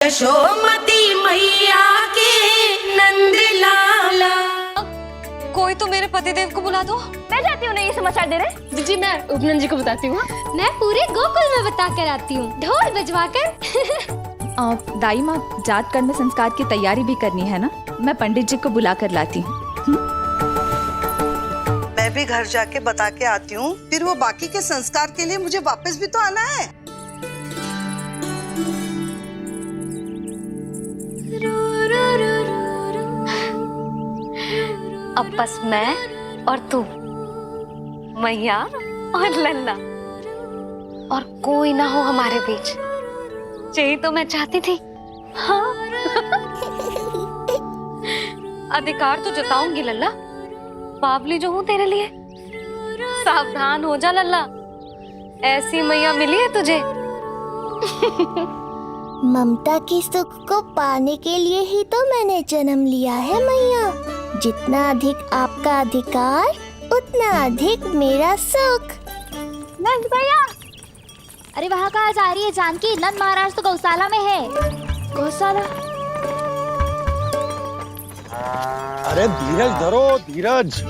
यशोमती मैया के नंद लाला। कोई तो मेरे पतिदेव को बुला दो। मैं जाती हूँ, ये समाचार दे रहे। जी मैं उपनंद जी को बताती हूँ। मैं पूरे गोकुल में बता कर आती हूँ, ढोल बजवाकर। दाई माँ, जात कर्म संस्कार की तैयारी भी करनी है ना, मैं पंडित जी को बुला कर लाती हूँ। मैं भी घर जाके बता के आती हूँ, फिर वो बाकी के संस्कार के लिए मुझे वापस भी तो आना है। अब बस मैं और तू, मैया और लल्ला, और कोई ना हो हमारे बीच। यही तो मैं चाहती थी। हाँ। अधिकार तो जताऊंगी लल्ला, बावली जो हूँ तेरे लिए। सावधान हो जा लल्ला, ऐसी मैया मिली है तुझे। ममता की सुख को पाने के लिए ही तो मैंने जन्म लिया है मैया। जितना अधिक आपका अधिकार, उतना अधिक मेरा सुख। नंद भैया, अरे वहाँ कहाँ जा रही है जानकी? नंद महाराज तो गौशाला में है। गौशाला? अरे धीरज धरो, धीरज।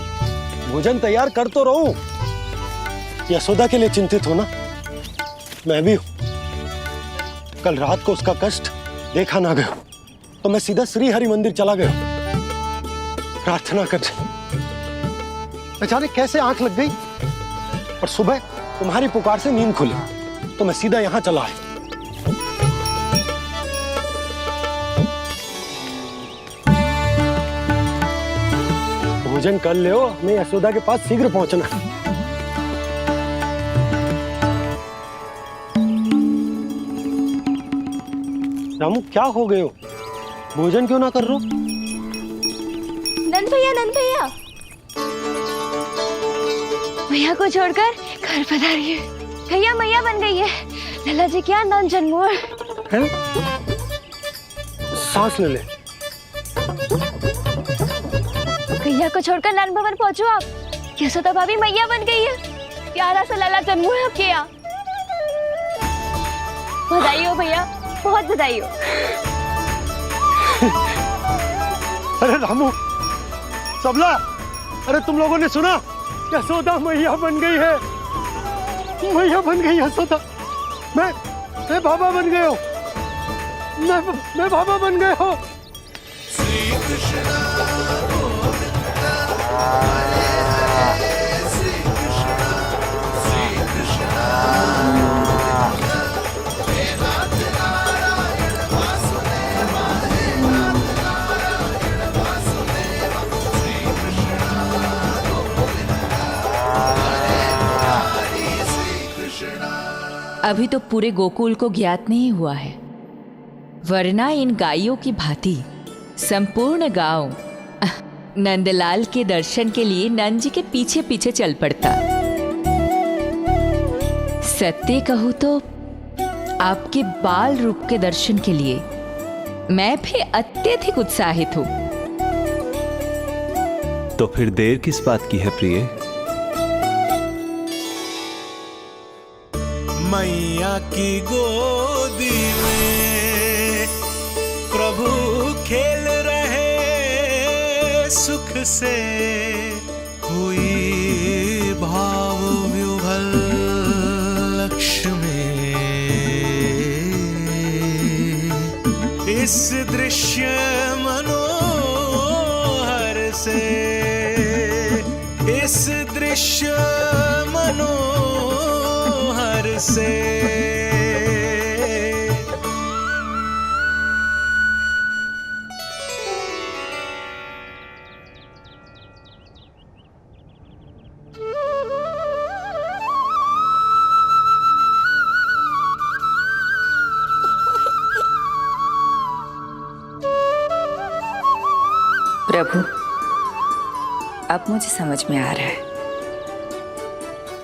भोजन तैयार कर तो रहो। यशोदा के लिए चिंतित हो ना, मैं भी हूँ। कल रात को उसका कष्ट देखा ना गया तो मैं सीधा श्री हरि मंदिर चला गया प्रार्थना करने। अचानक कैसे आंख लग गई और सुबह तुम्हारी पुकार से नींद खुली तो मैं सीधा यहाँ चला आया। भोजन कर ले, हमें यशोदा के पास शीघ्र पहुंचना है। रामू, क्या हो गए हो? भोजन क्यों ना कर रहे हो? नंद भैया, नंद भैया, भैया को छोड़कर घर पधारी है। भैया मैया बन गई है। लल्ला जी क्या नंद जन्मोर है? सांस ले ले। भैया को छोड़कर नंद भवन पहुंचो आप। यशोदा भाभी मैया बन गई है। प्यारा सा लल्ला जन्मोर है आपके यहाँ। बधाई हो भैया, बहुत बधाई हो। अरे रामू, सबला, अरे तुम लोगों ने सुना? यशोदा मैया बन गई है। मैया बन गई यशोदा। मैं बाबा बन गया हूँ। मैं बाबा बन गया हूँ। अभी तो पूरे गोकुल को ज्ञात नहीं हुआ है, वरना इन गायों की भांति संपूर्ण गांव नंदलाल के दर्शन के लिए नंद जी के पीछे पीछे चल पड़ता। सत्य कहूं तो आपके बाल रूप के दर्शन के लिए मैं भी अत्यधिक उत्साहित हूं। तो फिर देर किस बात की है प्रिय? मैया की गोदी में प्रभु खेल रहे सुख से, हुई भाव विह्वल लक्ष्मी। इस दृश्य मनोहर से, इस दृश्य मनोहर से। प्रभु, अब मुझे समझ में आ रहा है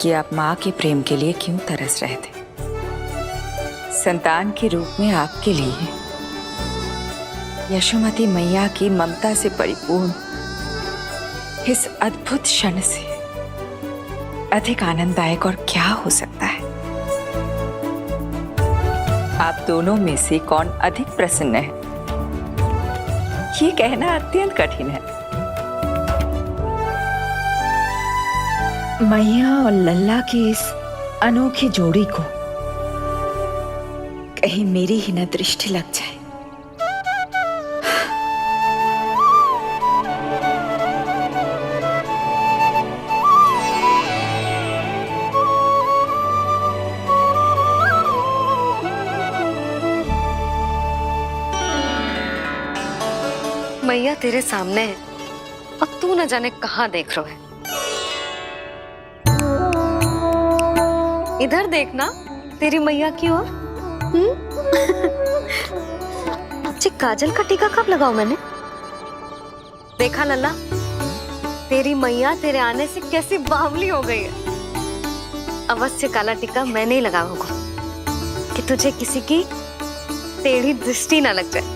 कि आप माँ के प्रेम के लिए क्यों तरस रहे थे। संतान के रूप में आपके लिए यशोमती मैया की ममता से परिपूर्ण इस अद्भुत क्षण से अधिक आनंददायक और क्या हो सकता है। आप दोनों में से कौन अधिक प्रसन्न है, ये कहना अत्यंत कठिन है। मैया और लल्ला की इस अनोखी जोड़ी को कहीं मेरी ही न दृष्टि लग जाए। मैया तेरे सामने है और तू न जाने कहाँ देख रहा है। इधर देखना तेरी मैया की ओर। अच्छी काजल का टीका कब लगाऊं मैंने? देखा लल्ला, तेरी मैया तेरे आने से कैसी बावली हो गई है। अवश्य काला टीका मैंने ही लगाया होगा कि तुझे किसी की टेढ़ी दृष्टि ना लग जाए।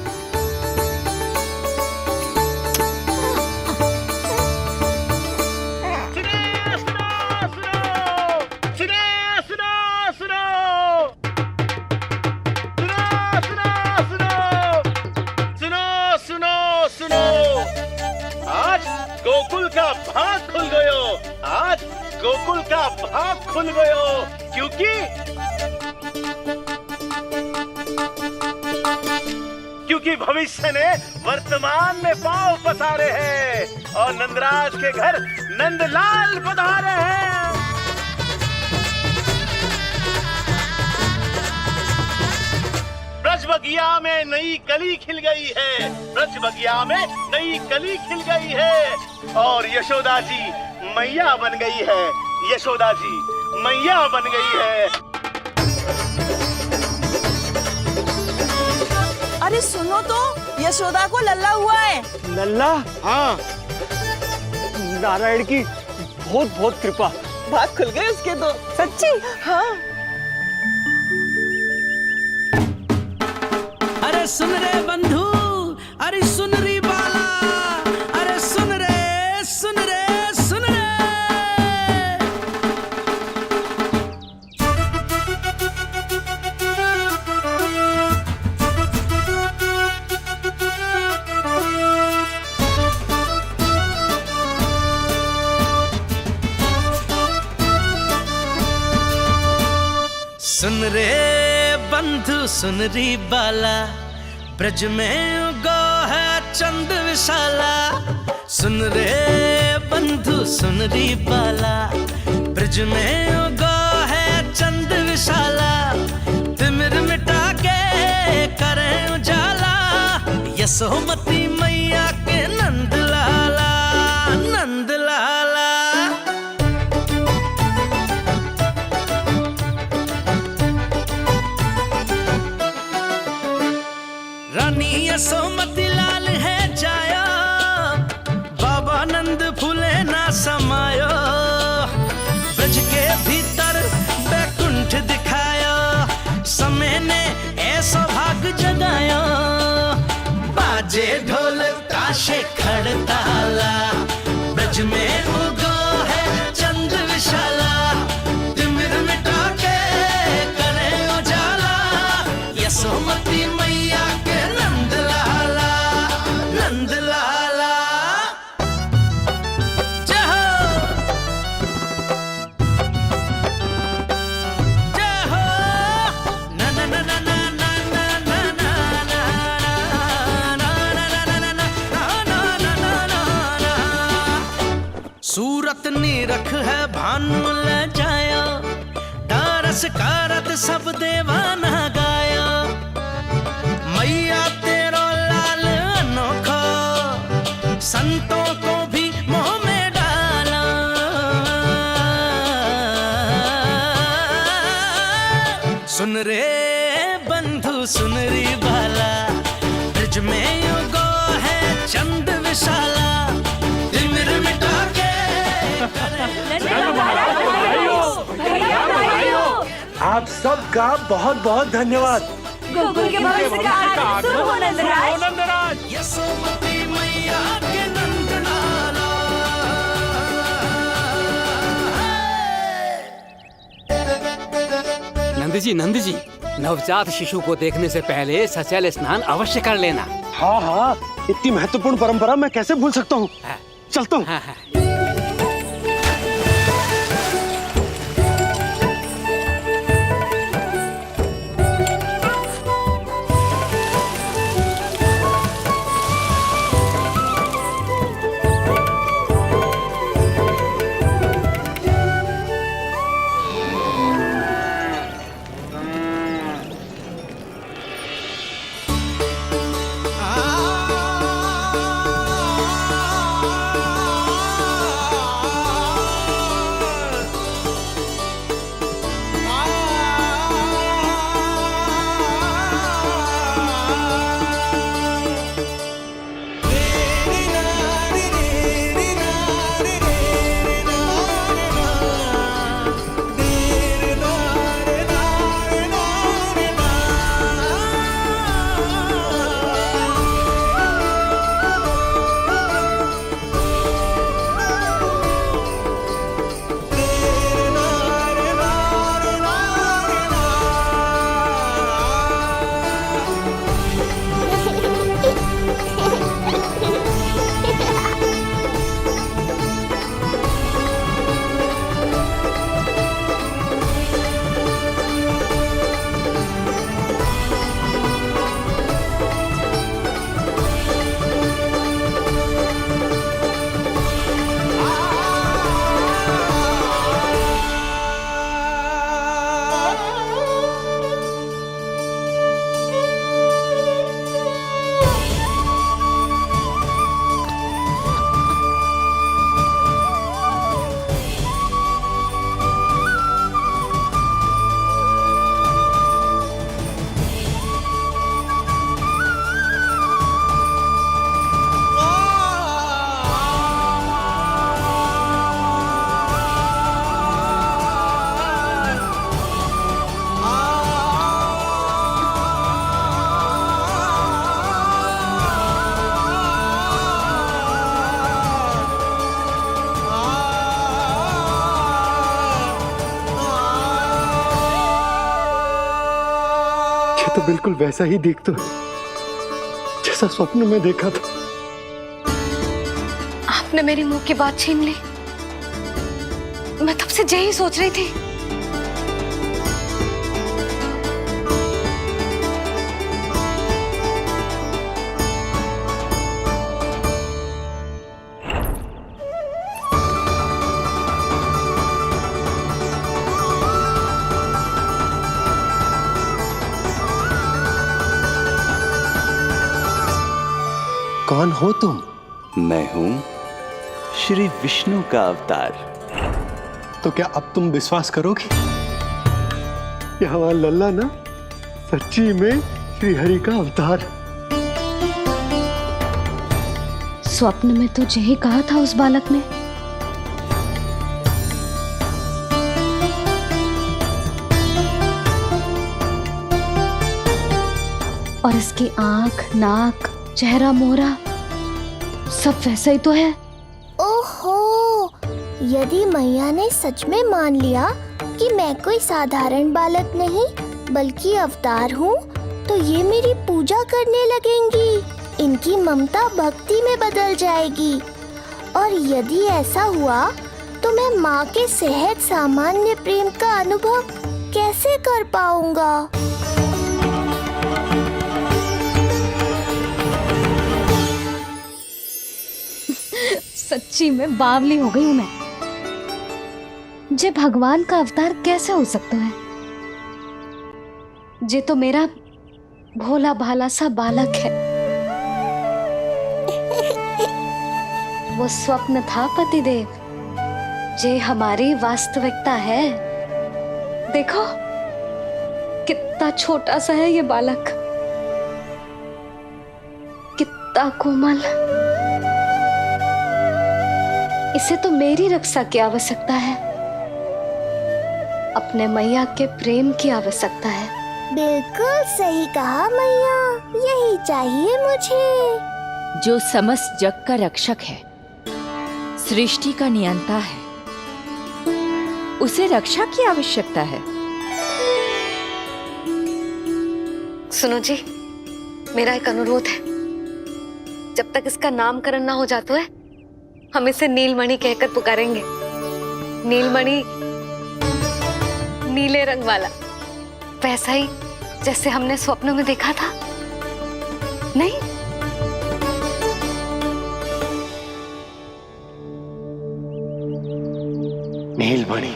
गोकुल का भाग खुल गयो, आज गोकुल का भाग खुल गयो, क्योंकि भविष्य ने वर्तमान में पांव पसारे हैं और नंदराज के घर नंदलाल पधारे हैं। ब्रज बगिया में नई कली खिल गई है, ब्रज बगिया में नई कली खिल गई है और यशोदा जी मैया बन गई है, यशोदा जी मैया बन गई है। अरे सुनो तो, यशोदा को लल्ला हुआ है। लल्ला? हाँ, नारायण की बहुत बहुत कृपा। भाग खुल गए उसके तो। सच्ची? हाँ। अरे सुन रे बंधु, अरे सुन री बाला, अरे सुन रे सुन रे सुन रे। सुन रे बंधु सुन री बाला, ब्रज में उगो है चंद विशाला। सुन रे बंधु सुन री बाला, ब्रज में उगो है चंद विशाला। तिमिर मिटा के करें उजाला, यशोमती मैया के नंद लाला, नंद लाला। रानी यशोमती लाल है जाया, बाबा नंद फूले ना समायो। ब्रज के भीतर बैकुंठ दिखाया, समय ने ऐसा भाग जगाया। बाजे ढोल ताशे खड़ताला, ब्रज में उगो है चंद विशाला। तिमिर मिटा के करे उजाला, यशोमती मैया के नंद लाला, नंद लाला। जय हो, जय हो। ना ना ना ना ना ना ना ना ना ना ना ना। सूरत निरख है भानु ले जाया, दारस कारत सब देवाना गाया। मैया तेरो लाल अनोखा, संतों को भी मोह में डाला। सुन रे बंधु सुन री बाला, ब्रज में युगो है चंद विशाला। तिमिर मिटा के आप सबका बहुत बहुत धन्यवाद। गोकुल के भविष्य का आगमन शुभ हो नंदराज। यशोमती मैया के नंद लाला। नंद जी नवजात शिशु को देखने से पहले सचैल स्नान अवश्य कर लेना। हाँ हाँ, इतनी महत्वपूर्ण परंपरा मैं कैसे भूल सकता हूँ। चलता हूँ। हाँ हाँ। तो बिल्कुल वैसा ही दिखता है जैसा स्वप्न में देखा था। आपने मेरी मुंह की बात छीन ली। मैं तब से यही सोच रही थी। कौन हो तुम? मैं हूं श्री विष्णु का अवतार। तो क्या अब तुम विश्वास करोगे कि हमारा लल्ला ना सच्ची में श्री हरि का अवतार? स्वप्न में तो यही कहा था उस बालक ने। और इसकी आंख, नाक, चेहरा, मोहरा सब वैसा ही तो है। ओहो, यदि मैया ने सच में मान लिया कि मैं कोई साधारण बालक नहीं बल्कि अवतार हूँ, तो ये मेरी पूजा करने लगेंगी। इनकी ममता भक्ति में बदल जाएगी। और यदि ऐसा हुआ तो मैं माँ के सहज सामान्य प्रेम का अनुभव कैसे कर पाऊंगा? सच्ची में बावली हो गई हूँ मैं। जे भगवान का अवतार कैसे हो सकता है? जे तो मेरा भोला भाला सा बालक है। वो स्वप्न था पतिदेव, जे हमारी वास्तविकता है। देखो कितना छोटा सा है ये बालक, कितना कोमल। इसे तो मेरी रक्षा की आवश्यकता है, अपने मैया के प्रेम की आवश्यकता है। बिल्कुल सही कहा मैया, यही चाहिए मुझे। जो समस्त जग का रक्षक है, सृष्टि का नियंता है, उसे रक्षा की आवश्यकता है। सुनो जी, मेरा एक अनुरोध है। जब तक इसका नामकरण ना हो जाता है, हम इसे नीलमणि कहकर पुकारेंगे। नीलमणि, नीले रंग वाला, वैसा ही जैसे हमने स्वप्नों में देखा था। नहीं? नीलमणि,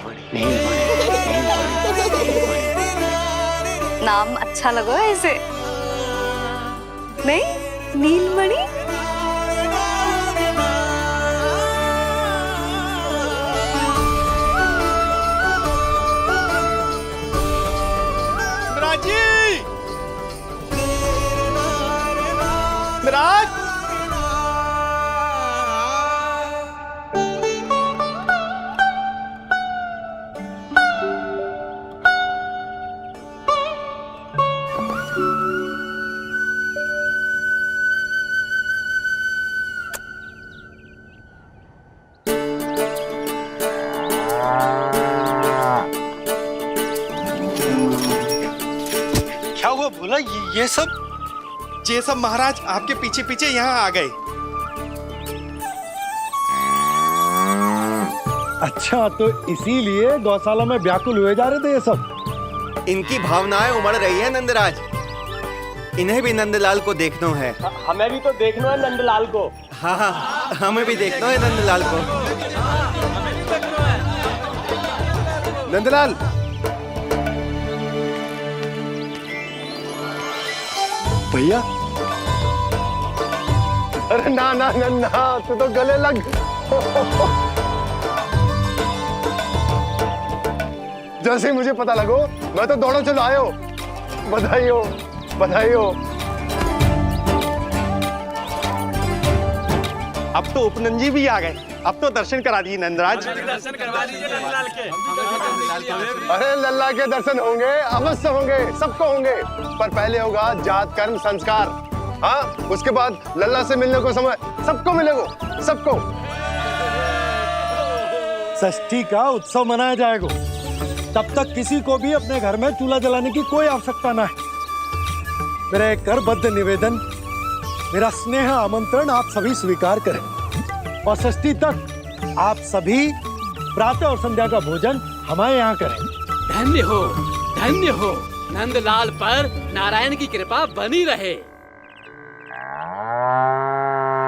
नाम अच्छा लगा है इसे, नहीं? नीलमणि। मिराज, क्या हुआ बोला? ये सब महाराज आपके पीछे पीछे यहाँ आ गए। अच्छा, तो इसीलिए गौशाला में व्याकुल हुए जा रहे थे ये सब। इनकी भावनाएं उमड़ रही है नंदराज। इन्हें भी नंदलाल को देखना है। हमें भी तो देखना है नंदलाल को। हाँ हाँ, हमें भी देखना है नंदलाल को। नंदलाल, भैया। अरे ना ना ना ना, तू तो गले लग। जैसे ही मुझे पता लगो, मैं तो दौड़ो चलो आयो। बधाई हो, बधाई हो। अब तो उपनंजी भी आ गए। अब तो दर्शन करा दिए नंदराज। दर्शन करवा दीजिए नंदलाल के। अरे लल्ला के दर्शन होंगे, अवश्य होंगे, सबको होंगे। पर पहले होगा जात कर्म संस्कार। हाँ, उसके बाद लल्ला से मिलने को समय सबको मिलेगा, सबको। षष्ठी का उत्सव मनाया जाएगा। तब तक किसी को भी अपने घर में चूल्हा जलाने की कोई आवश्यकता ना है। मेरा एक करबद्ध निवेदन, मेरा स्नेह आमंत्रण आप सभी स्वीकार करें। और षष्ठी तक आप सभी प्रातः और संध्या का भोजन हमारे यहाँ करें। धन्य हो नंदलाल पर नारायण की कृपा बनी रहे।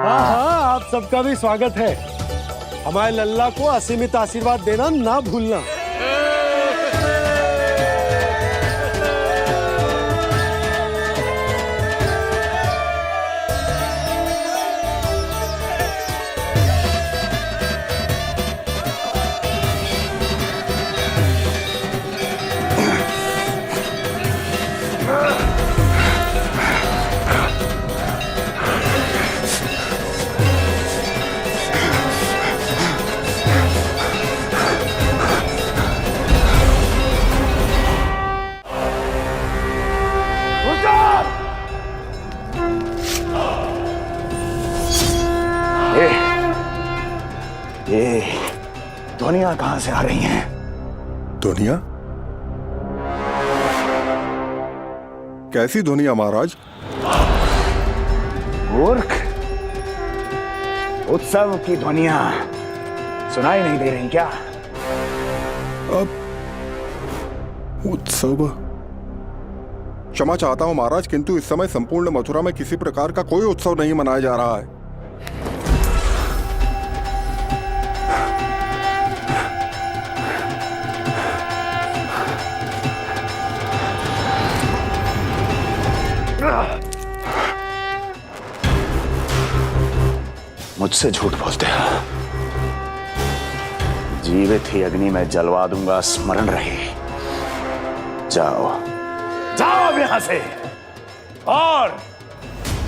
हाँ हाँ, आप सबका भी स्वागत है। हमारे लल्ला को असीमित आशीर्वाद देना ना भूलना। ये ध्वनियां कहां से आ रही हैं? ध्वनियां? कैसी ध्वनियां महाराज? मूर्ख, उत्सव की ध्वनियां सुनाई नहीं दे रही क्या? अब उत्सव? क्षमा चाहता हूं महाराज, किंतु इस समय संपूर्ण मथुरा में किसी प्रकार का कोई उत्सव नहीं मनाया जा रहा है। मुझसे झूठ बोलते हो। जीवित ही अग्नि में जलवा दूंगा, स्मरण रहे। जाओ जाओ अब यहां से, और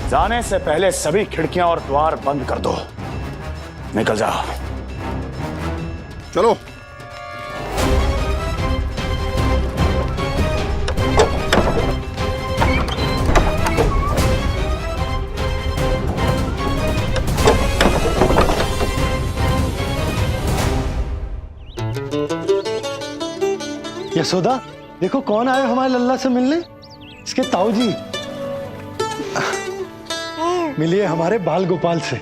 जाने से पहले सभी खिड़कियां और द्वार बंद कर दो। निकल जाओ। चलो। यशोदा, देखो कौन आए हमारे लल्ला से मिलने। इसके ताऊ जी। मिलिए हमारे बाल गोपाल से।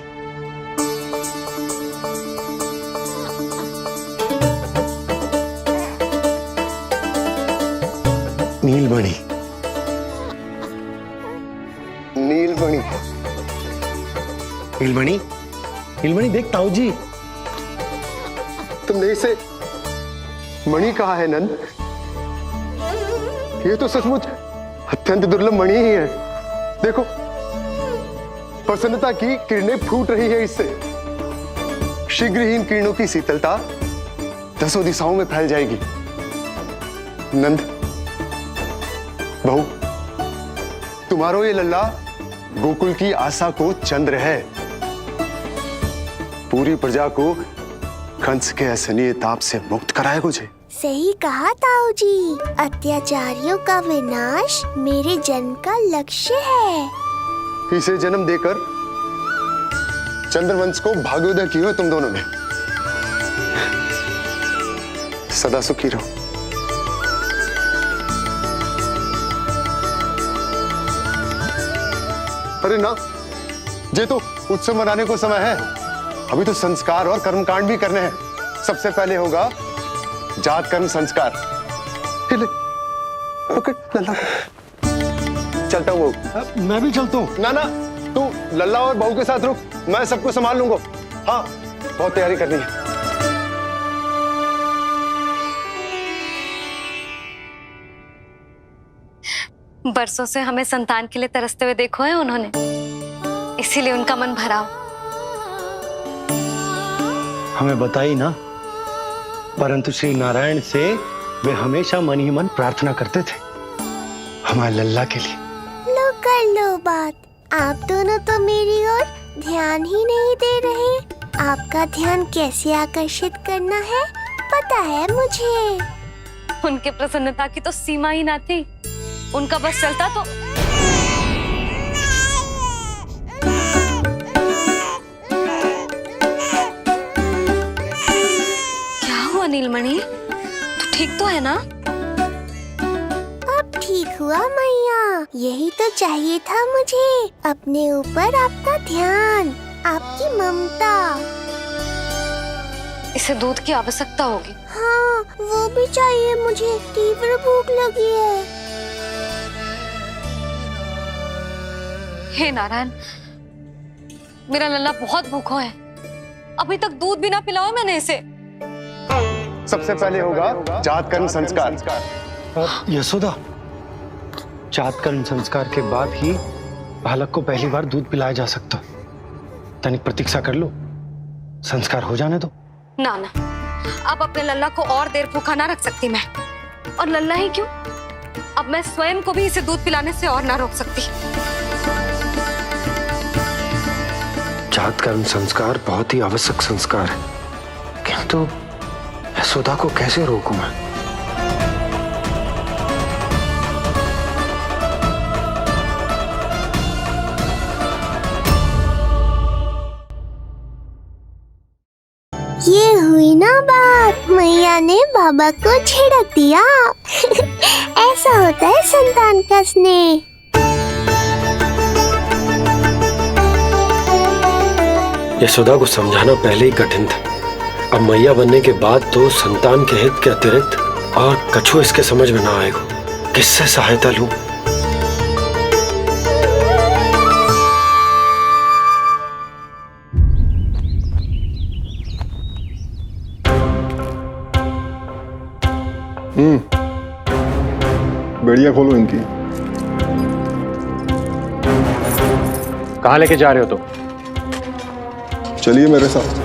नीलमणि, नीलमणि, नीलमणि, नीलमणि देख ताऊ जी। तुमने इसे मणि कहा है नंद? ये तो सचमुच अत्यंत दुर्लभ मणि ही है। देखो, प्रसन्नता की किरणें फूट रही है इससे। शीघ्र ही इन किरणों की शीतलता 10 दिशाओं में फैल जाएगी। नंद, बहू, तुम्हारो ये लल्ला गोकुल की आशा को चंद्र है। पूरी प्रजा को कंस के असहनीय ताप से मुक्त कराए मुझे। सही कहा ताऊ जी, अत्याचारियों का विनाश मेरे जन्म का लक्ष्य है। इसे जन्म देकर चंद्रवंश को भाग्योदय किया है तुम दोनों ने। सदा सुखी रहो। अरे ना, ये तो उत्सव मनाने को समय है। अभी तो संस्कार और कर्मकांड भी करने हैं। सबसे पहले होगा जात कर्म संस्कार। ले, पकड़ लल्ला को। चलता हूँ। मैं भी चलता हूँ। ना ना, तू लल्ला और बहू के साथ रुक, मैं सबको संभाल लूंगा। हाँ, बहुत तैयारी करनी है। बरसों से हमें संतान के लिए तरसते हुए देखो है उन्होंने, इसीलिए उनका मन भरा। हमें बताई ना, परंतु श्री नारायण से वे हमेशा मन ही मन प्रार्थना करते थे हमारे लल्ला के लिए। लो कर लो बात। आप दोनों तो मेरी ओर ध्यान ही नहीं दे रहे। आपका ध्यान कैसे आकर्षित करना है पता है मुझे। उनके प्रसन्नता की तो सीमा ही ना थी। उनका बस चलता तो क्या हुआ नीलमणि, तू ठीक तो है ना? अब ठीक हुआ मैया, यही तो चाहिए था मुझे। अपने ऊपर आपका ध्यान, आपकी ममता। इसे दूध की आवश्यकता होगी। हाँ, वो भी चाहिए मुझे। तीव्र भूख लगी है। हे नारायण, मेरा लल्ला बहुत भूखा है। अभी तक दूध भी ना पिलाओ मैंने इसे। सबसे पहले होगा जात कर्म संस्कार। यशोदा, जात कर्म संस्कार के बाद ही बालक को पहली बार दूध पिलाया जा सकता। तनिक प्रतीक्षा कर लो, संस्कार हो जाने दो। ना ना, अब अपने लल्ला को और देर भूखा ना रख सकती मैं। और लल्ला ही क्यों, अब मैं स्वयं को भी इसे दूध पिलाने से और ना रोक सकती। जात कर्म संस्कार बहुत ही आवश्यक संस्कार है, किंतु यशोदा को कैसे रोकूं मैं? ये हुई ना बात, मैया ने बाबा को झिड़क दिया। ऐसा होता है संतान का स्नेह। यशोदा को समझाना पहले ही कठिन था, अब मैया बनने के बाद तो संतान के हित के अतिरिक्त और कछु इसके समझ में ना आएगा। किससे सहायता लूं? बेड़िया खोलो इनकी। कहाँ लेके जा रहे हो तुम? चलिए मेरे साथ।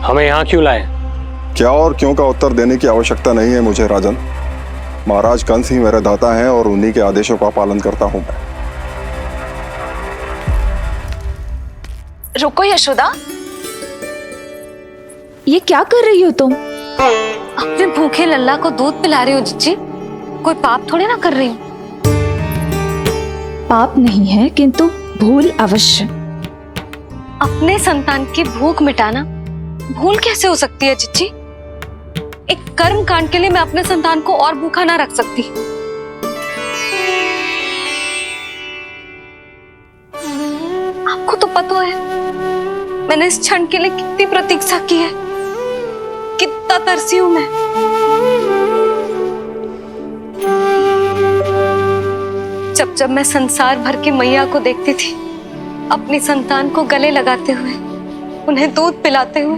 हमें यहाँ क्यों लाए? क्या और क्यों का उत्तर देने की आवश्यकता नहीं है मुझे राजन। महाराज कंस ही मेरे दाता हैं और उन्हीं के आदेशों का पालन करता हूं मैं। रुको यशोदा, ये क्या कर रही हो तुम? अपने भूखे लल्ला को दूध पिला रही हो जीजी। कोई पाप थोड़ी ना कर रही हूँ। पाप नहीं है, किंतु भूल अवश्य। अपने संतान की भूख मिटाना भूल कैसे हो सकती है चिच्ची? एक कर्म कांड के लिए मैं अपने संतान को और भूखा ना रख सकती। आपको तो पता है मैंने इस क्षण के लिए कितनी प्रतीक्षा की है, कितना तरसी हूं मैं। जब जब मैं संसार भर की मैया को देखती थी अपनी संतान को गले लगाते हुए, उन्हें दूध पिलाते हुए,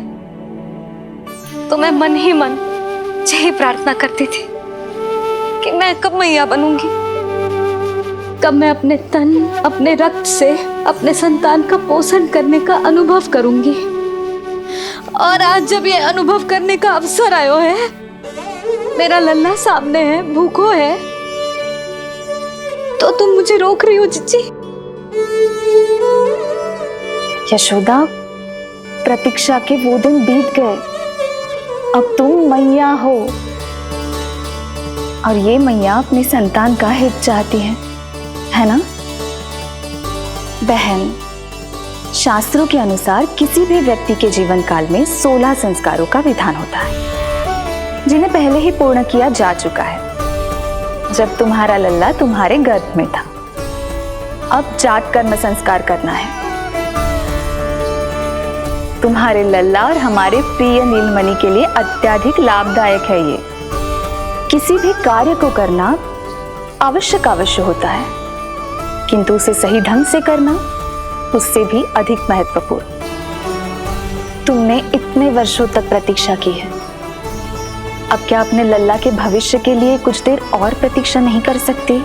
तो मैं मन ही मन यही प्रार्थना करती थी कि मैं कब मैया बनूंगी, कब मैं अपने तन अपने रक्त से अपने संतान का पोषण करने का अनुभव करूंगी। और आज जब ये अनुभव करने का अवसर आयो है, मेरा लल्ला सामने है, भूखो है, तो तुम मुझे रोक रही हो चिच्ची? यशोदा, प्रतीक्षा के वो दिन बीत गए। अब तुम मैया हो और ये मैया अपनी संतान का हित चाहती है ना? बहन, शास्त्रों के अनुसार किसी भी व्यक्ति के जीवन काल में 16 संस्कारों का विधान होता है, जिन्हें पहले ही पूर्ण किया जा चुका है जब तुम्हारा लल्ला तुम्हारे गर्भ में था। अब जाट कर्म संस्कार करना है। तुम्हारे लल्ला और हमारे प्रिय नीलमणि के लिए अत्यधिक लाभदायक है ये। किसी भी कार्य को करना अवश्य होता है, किंतु उसे सही ढंग से करना उससे भी अधिक महत्वपूर्ण। तुमने इतने वर्षों तक प्रतीक्षा की है, अब क्या अपने लल्ला के भविष्य के लिए कुछ देर और प्रतीक्षा नहीं कर सकती?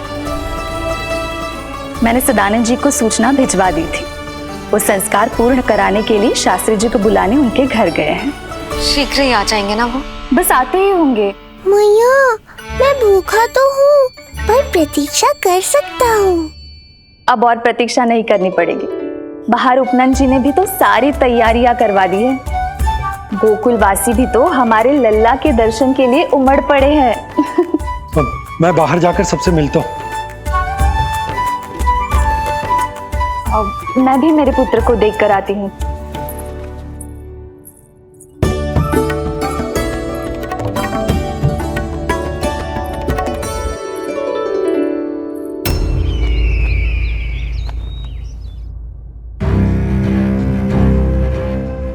मैंने सदानंद जी को सूचना भिजवा दी थी। वो संस्कार पूर्ण कराने के लिए शास्त्री जी को बुलाने उनके घर गए हैं। शीघ्र ही आ जाएंगे ना वो? बस आते ही होंगे। मैया, मैं भूखा तो हूँ, पर प्रतीक्षा कर सकता हूँ। अब और प्रतीक्षा नहीं करनी पड़ेगी। बाहर उपनंद जी ने भी तो सारी तैयारियां करवा दी है। गोकुलवासी भी तो हमारे लल्ला के दर्शन के लिए उमड़ पड़े हैं। मैं बाहर जाकर सबसे मिलता हूँ। मैं भी मेरे पुत्र को देख कर आती हूँ।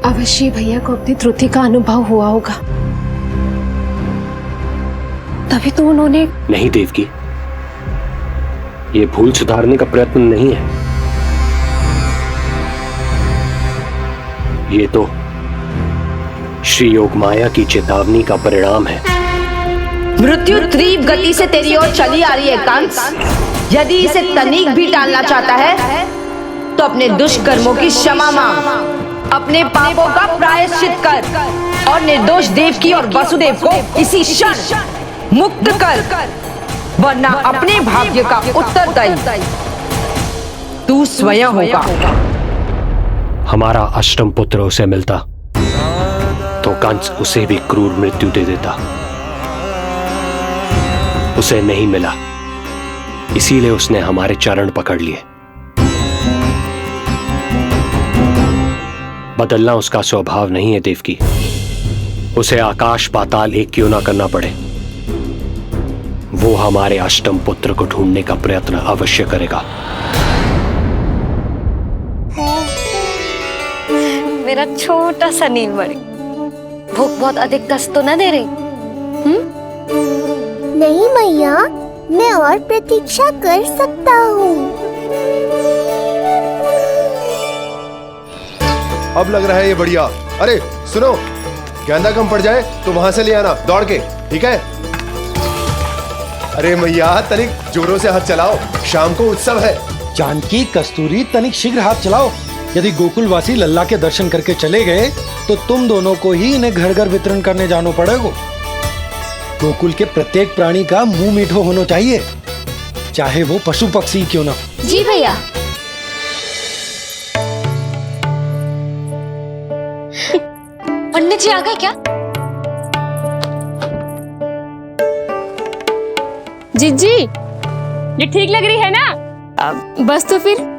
अवश्य भैया को अपनी त्रुटि का अनुभव हुआ होगा, तभी तो उन्होंने। नहीं देवकी, ये भूल सुधारने का प्रयत्न नहीं है, ये तो श्री योग माया की चेतावनी का परिणाम है। मृत्यु तीव्र गति से तेरी ओर चली आ रही है कंस। यदि इसे तनिक भी टालना चाहता है तो अपने दुष्कर्मों की क्षमा मांग, अपने पापों का प्रायश्चित कर और निर्दोष देवकी और वसुदेव को इसी क्षण मुक्त कर, वरना अपने भाग्य का उत्तरदायी तू स्वयं होगा। हमारा अष्टम पुत्र उसे मिलता तो कंस उसे भी क्रूर मृत्यु दे देता। उसे नहीं मिला, इसीलिए उसने हमारे चरण पकड़ लिए। बदलना उसका स्वभाव नहीं है देवकी। उसे आकाश पाताल एक क्यों ना करना पड़े, वो हमारे अष्टम पुत्र को ढूंढने का प्रयत्न अवश्य करेगा। मेरा छोटा सा नीलमणि, भूख बहुत अधिक कष्ट तो न दे रही? नहीं मैया, मैं और प्रतीक्षा कर सकता हूँ। अब लग रहा है ये बढ़िया। अरे सुनो, गेंदा कम पड़ जाए तो वहां से ले आना दौड़ के, ठीक है? अरे मैया, तनिक जोरों से हाथ चलाओ, शाम को उत्सव है। जानकी, कस्तूरी, तनिक शीघ्र हाथ चलाओ। यदि गोकुलवासी लल्ला के दर्शन करके चले गए तो तुम दोनों को ही इन्हें घर घर वितरण करने जाना पड़ेगा। गोकुल के प्रत्येक प्राणी का मुंह मीठो होना चाहिए, चाहे वो पशु पक्षी क्यों ना। जी भैया। पंडित जी आ गए क्या? जीजी, ये ठीक लग रही है ना? बस तो फिर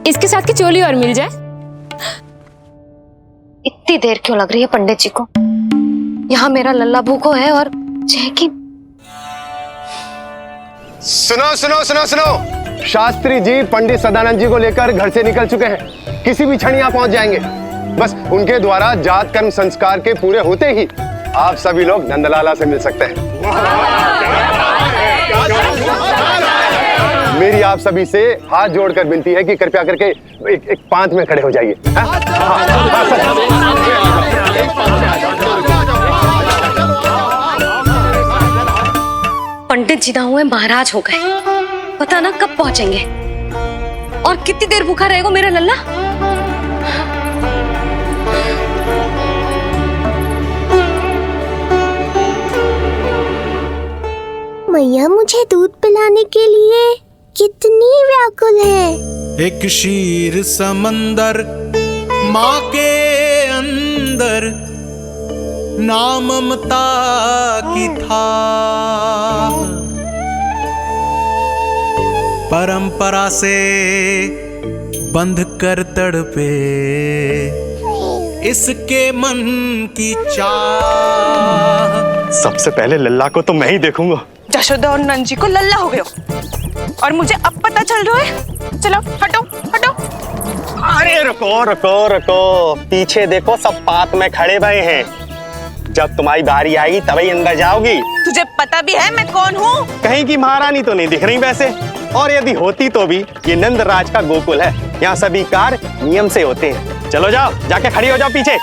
इसके साथ की चोली और मिल जाए। इतनी देर क्यों लग रही है पंडित जी को? यहाँ मेरा लल्ला भूखो है और जय की। सुनो सुनो सुनो सुनो, शास्त्री जी पंडित सदानंद जी को लेकर घर से निकल चुके हैं। किसी भी क्षण यहाँ पहुंच जाएंगे। बस उनके द्वारा जात कर्म संस्कार के पूरे होते ही आप सभी लोग नंदलाला से मिल सकते हैं। मेरी आप सभी से हाथ जोड़कर विनती है कि कृपया करके एक पांत में खड़े हो जाइए। पंडित जी ना हुए महाराज हो गए, पता ना कब पहुंचेंगे और कितनी देर भूखा रहेगा मेरा लल्ला। मैया मुझे दूध पिलाने के लिए कितनी व्याकुल है। एक शीर समंदर माँ के अंदर, ना ममता की था, परंपरा से बंध कर तड़पे इसके मन की चाह। सबसे पहले लल्ला को तो मैं ही देखूंगा। जशोदा और नंद जी को लल्ला हो गयो और मुझे अब पता चल रहा है। चलो हटो हटो। अरे रुको रुको रुको, पीछे देखो, सब पात में खड़े भये हैं। जब तुम्हारी बारी आएगी तभी अंदर जाओगी। तुझे पता भी है मैं कौन हूँ? कहीं की महारानी तो नहीं दिख रही वैसे, और यदि होती तो भी ये नंदराज का गोकुल है, यहाँ सभी कार्य नियम से होते हैं। चलो जाओ, जाके खड़ी हो जाओ पीछे।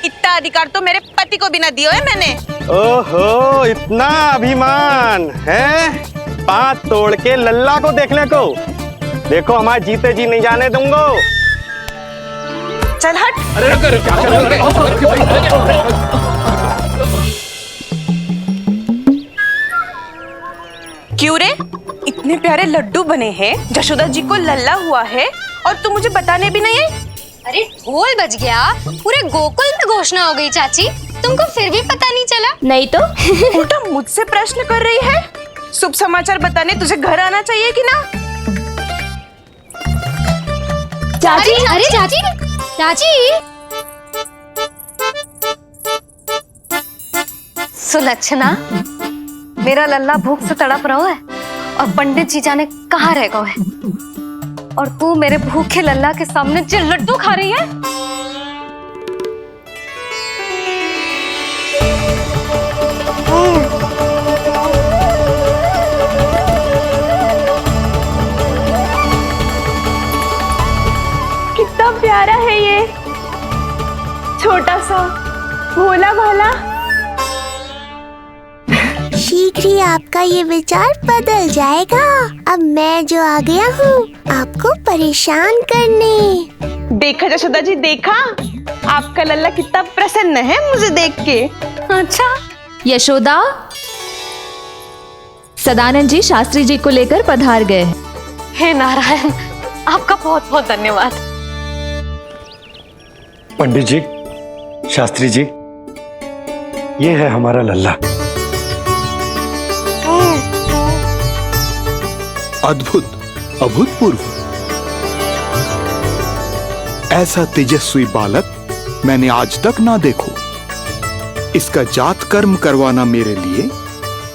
इतना अधिकार तो मेरे पति को भी ना दिया है मैंने। ओहो, इतना अभिमान है? पांव तोड़ के लल्ला को देखने को। देखो हमारे जीते जी नहीं जाने दूंगा। चल हट। क्यों रे, इतने प्यारे लड्डू बने हैं, जशोदा जी को लल्ला हुआ है और तू मुझे बताने भी नहीं है? अरे ढोल बज गया, पूरे गोकुल में घोषणा हो गई चाची, तुमको फिर भी पता नहीं चला? नहीं तो उल्टा मुझसे प्रश्न कर रही है। शुभ समाचार बताने तुझे घर आना चाहिए कि ना? चाची, अरे चाची, चाची। सुलक्षणा, मेरा लल्ला भूख से तड़प रहा है और पंडित जी जाने कहाँ रह गए हैं, और तू मेरे भूखे लल्ला के सामने जो लड्डू खा रही है। कितना प्यारा है ये, छोटा सा भोला भाला। शीघ्र ही आपका ये विचार बदल जाएगा। अब मैं जो आ गया हूँ आपको परेशान करने। देखा जशोदा जी, देखा आपका लल्ला कितना प्रसन्न है मुझे देख के। अच्छा यशोदा, सदानंद जी शास्त्री जी को लेकर पधार गए। हे नारायण, आपका बहुत बहुत धन्यवाद। पंडित जी, शास्त्री जी, ये है हमारा लल्ला। अद्भुत, अभूतपूर्व। ऐसा तेजस्वी बालक मैंने आज तक ना देखो। इसका जात कर्म करवाना मेरे लिए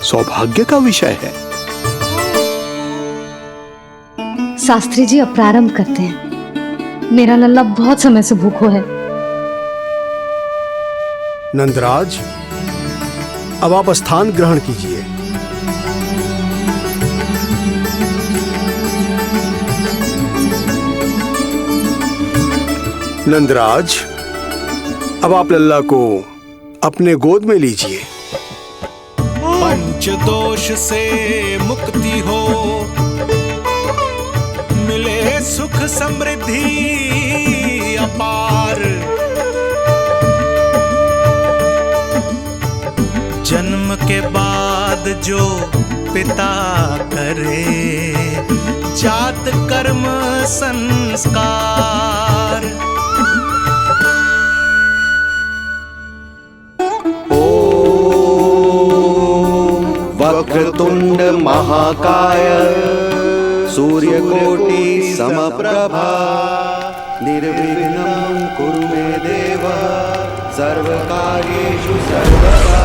सौभाग्य का विषय है। शास्त्री जी अब प्रारंभ करते हैं। मेरा लल्ला बहुत समय से भूखो है। नंदराज, अब आप स्थान ग्रहण कीजिए। नंदराज, अब आप लल्ला को अपने गोद में लीजिए। पंच दोष से मुक्ति हो, मिले सुख समृद्धि अपार। जन्म के बाद जो पिता करे, जात कर्म संस्कार। वक्रतुंड महाकाय, सूर्यकोटि समप्रभा, निर्विघ्नं कुरु मे देव। सर्वकार्येषु सर्वदा।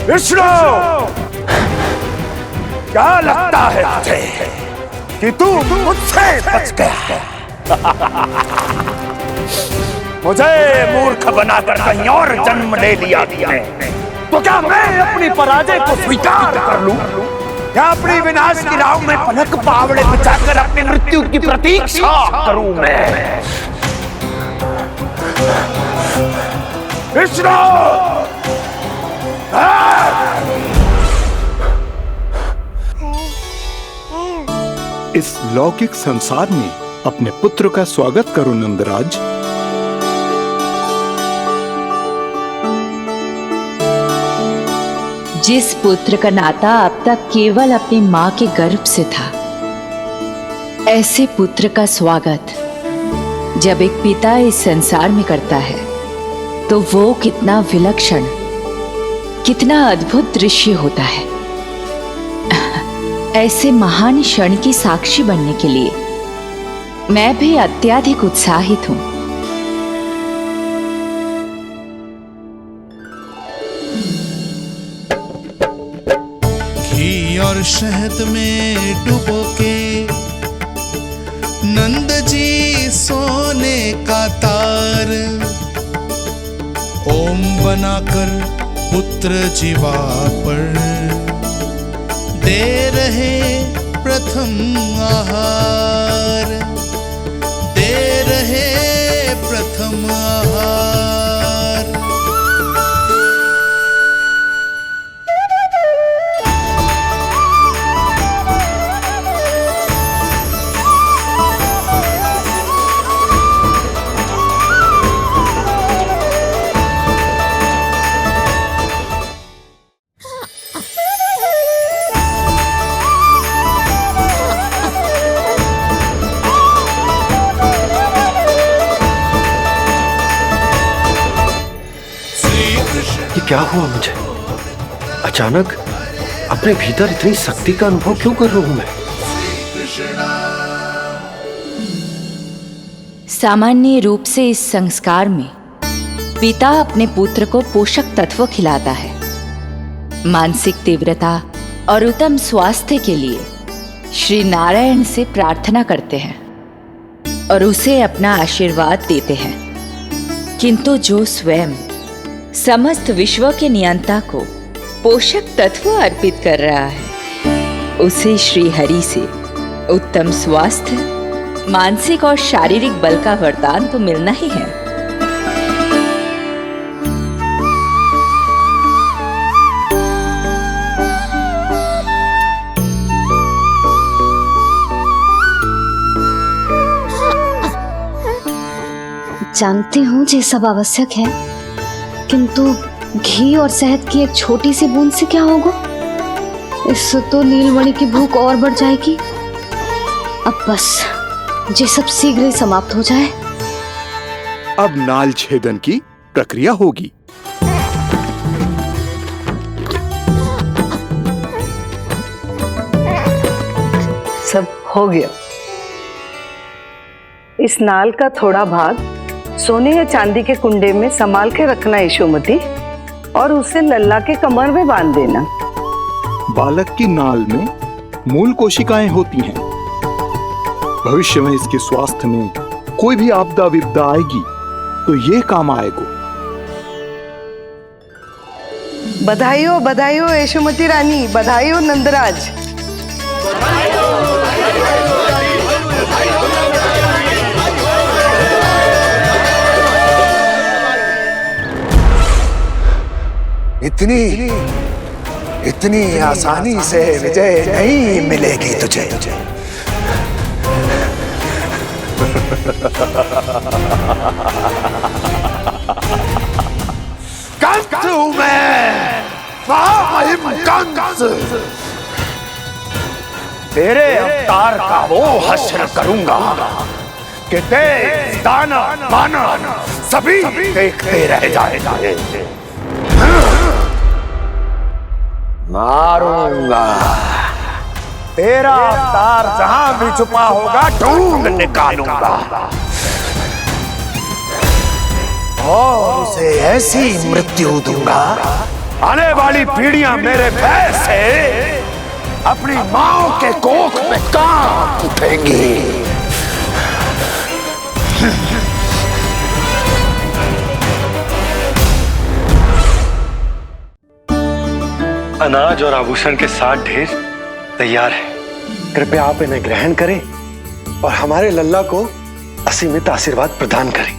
विष्णु, क्या लगता है तुझे कि तू मुझसे बच गया? मुझे मूर्ख बनाकर कहीं और जन्म ले लिया तुमने, तो क्या मैं अपनी पराजय को स्वीकार कर लूं? क्या अपनी विनाश की राह में पलक पावड़े बचाकर अपनी मृत्यु की प्रतीक्षा करूं मैं? विष्णु! इस लौकिक संसार में अपने पुत्र का स्वागत करो नंदराज। जिस पुत्र का नाता अब तक केवल अपनी मां के गर्भ से था, ऐसे पुत्र का स्वागत जब एक पिता इस संसार में करता है तो वो कितना विलक्षण, कितना अद्भुत दृश्य होता है। ऐसे महान क्षण की साक्षी बनने के लिए मैं भी अत्यधिक उत्साहित हूं। घी और शहद में डुबो के नंद जी सोने का तार ओम बनाकर पुत्र जीवा पर दे रहे प्रथम आहार, दे रहे प्रथम आहार। क्या हुआ मुझे? अचानक अपने भीतर इतनी शक्ति का अनुभव क्यों कर रहा हूं मैं? सामान्य रूप से इस संस्कार में पिता अपने पुत्र को पोषक तत्व खिलाता है। मानसिक तीव्रता और उत्तम स्वास्थ्य के लिए श्री नारायण से प्रार्थना करते हैं और उसे अपना आशीर्वाद देते हैं। किंतु जो स्वयं समस्त विश्व के नियंता को पोषक तत्व अर्पित कर रहा है, उसे श्री हरि से उत्तम स्वास्थ्य, मानसिक और शारीरिक बल का वरदान तो मिलना ही है। जानती हूँ ये सब आवश्यक है, किंतु घी और शहद की एक छोटी सी बूंद से क्या होगा? इससे तो नीलमणि की भूख और बढ़ जाएगी। अब बस ये सब शीघ्र ही समाप्त हो जाए। अब नाल छेदन की प्रक्रिया होगी। सब हो गया। इस नाल का थोड़ा भाग सोने या चांदी के कुंडे में संभाल के रखना यशोमती, और उसे लल्ला के कमर में बांध देना। बालक की नाल में मूल कोशिकाएं होती हैं। भविष्य में इसके स्वास्थ्य में कोई भी आपदा विपदा आएगी तो ये काम आएगा। बधाई हो यशोमती रानी, बधाई हो नंदराज। इतनी आसानी से विजय नहीं मिलेगी तुझे। कंस हूं मैं, महामहिम कंस। तेरे अवतार का वो हश्र करूंगा कि देश, दानव, मानव सभी देखते रह जाएंगे। मारूंगा तेरा अवतार जहां भी छुपा होगा ढूंढ निकालूंगा और उसे ऐसी मृत्यु दूंगा, आने वाली पीढ़ियां मेरे भय से अपनी मां के कोख में कांप उठेंगी। अनाज और आभूषण के साथ ढेर तैयार है। कृपया आप इन्हें ग्रहण करें और हमारे लल्ला को असीमित आशीर्वाद प्रदान करें।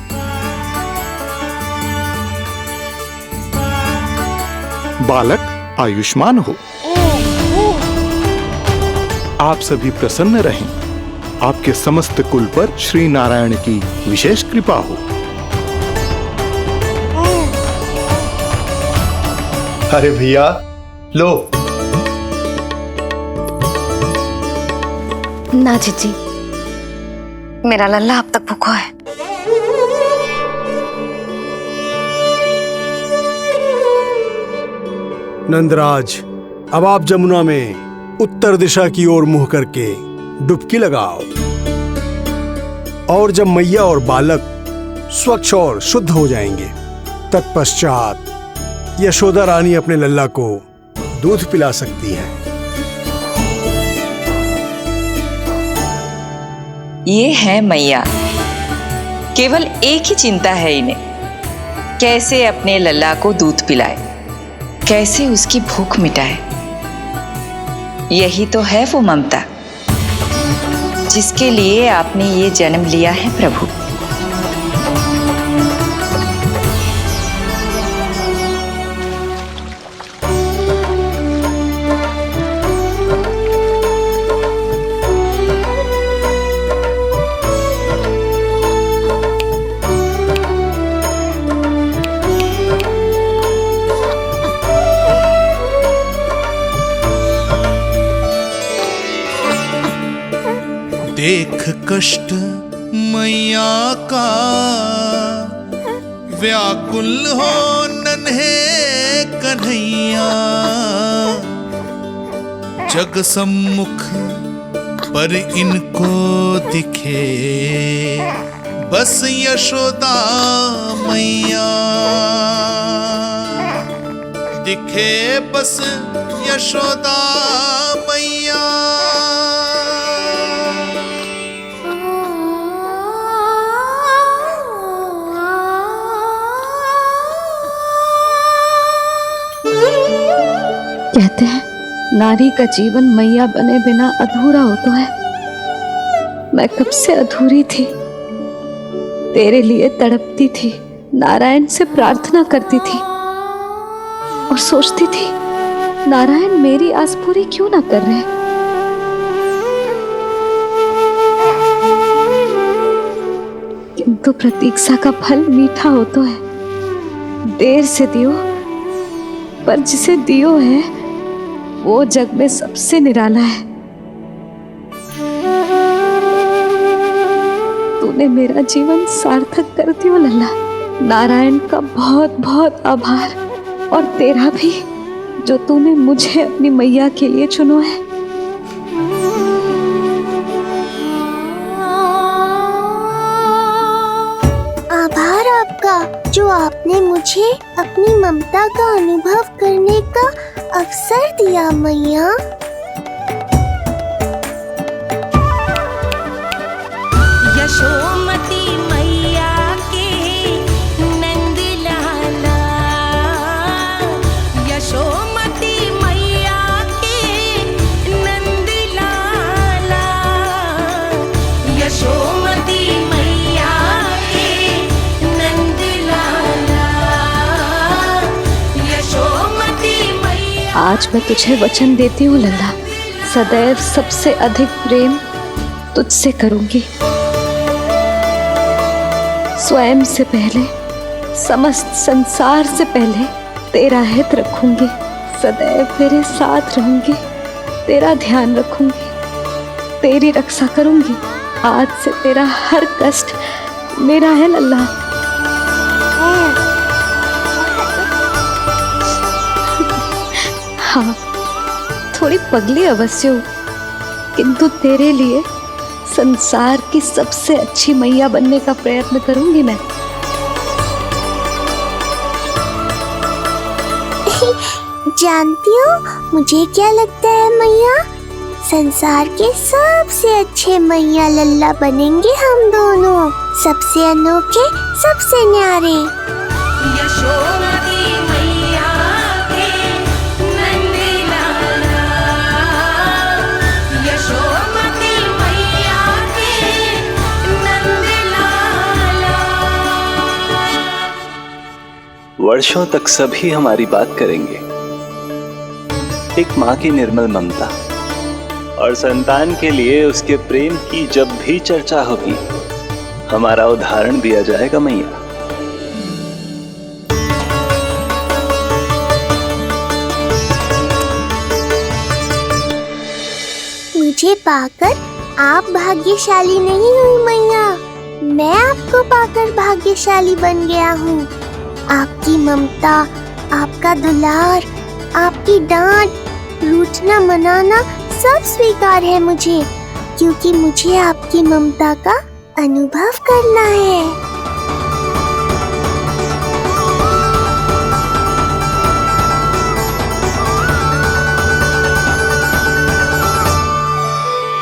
बालक आयुष्मान हो, आप सभी प्रसन्न रहें, आपके समस्त कुल पर श्री नारायण की विशेष कृपा हो। अरे भैया लो। ना जीजी, मेरा लल्ला अब तक भूखा है। नंदराज, अब आप जमुना में उत्तर दिशा की ओर मुंह करके डुबकी लगाओ और जब मैया और बालक स्वच्छ और शुद्ध हो जाएंगे, तत्पश्चात यशोदा रानी अपने लल्ला को दूध पिला सकती है। ये है मैया, केवल एक ही चिंता है इन्हें, कैसे अपने लल्ला को दूध पिलाए, कैसे उसकी भूख मिटाए। यही तो है वो ममता जिसके लिए आपने ये जन्म लिया है प्रभु। देख कष्ट मैया का व्याकुल हो नन्हे कन्हैया, जग सम्मुख पर इनको दिखे बस यशोदा मैया, दिखे बस यशोदा मैया। कहते हैं नारी का जीवन मैया बने बिना अधूरा होता है। मैं कब से अधूरी थी, तेरे लिए तड़पती थी, नारायण से प्रार्थना करती थी और सोचती थी नारायण मेरी आस पूरी क्यों ना कर रहे। किंतु प्रतीक्षा का फल मीठा होता है, देर से दियो पर जिसे दियो है वो जग में सबसे निराला है। तूने मेरा जीवन सार्थक कर दियो लल्ला। नारायण का बहुत बहुत आभार और तेरा भी, जो तूने मुझे अपनी मैया के लिए चुनो है। आभार आपका, जो आपने मुझे अपनी ममता का अनुभव करने का अवसर दिया मैया। यशोमती मैया के नंद लाला, यशोमती मैया के नंद लाला, यशोमती मैया के नंद लाला, यशोमती मैया। आज मैं तुझे वचन देती हूँ लल्ला, सदैव सबसे अधिक प्रेम तुझसे करूंगी। स्वयं से पहले, समस्त संसार से पहले तेरा हित रखूंगी, सदैव तेरे साथ रहूंगी, तेरा ध्यान रखूंगी, तेरी रक्षा करूंगी। आज से तेरा हर कष्ट मेरा है लल्ला। हाँ, थोड़ी पगली अवश्य हूँ, किंतु तेरे लिए संसार की सबसे अच्छी मैया बनने का प्रयत्न करूंगी मैं। जानती हो मुझे क्या लगता है मैया, संसार के सबसे अच्छे मैया लल्ला बनेंगे हम दोनों, सबसे अनोखे, सबसे न्यारे। यशोमती मैया के नंद लाला, यशोमती मैया के नंद लाला। वर्षों तक सभी हमारी बात करेंगे, एक माँ की निर्मल ममता और संतान के लिए उसके प्रेम की जब भी चर्चा होगी हमारा उदाहरण दिया जाएगा मैया। मुझे पाकर आप भाग्यशाली नहीं हुई मैया, मैं आपको पाकर भाग्यशाली बन गया हूँ। आपकी ममता, आपका दुलार, आपकी डांट, रूठना मनाना सब स्वीकार है मुझे, क्योंकि मुझे आपकी ममता का अनुभव करना है।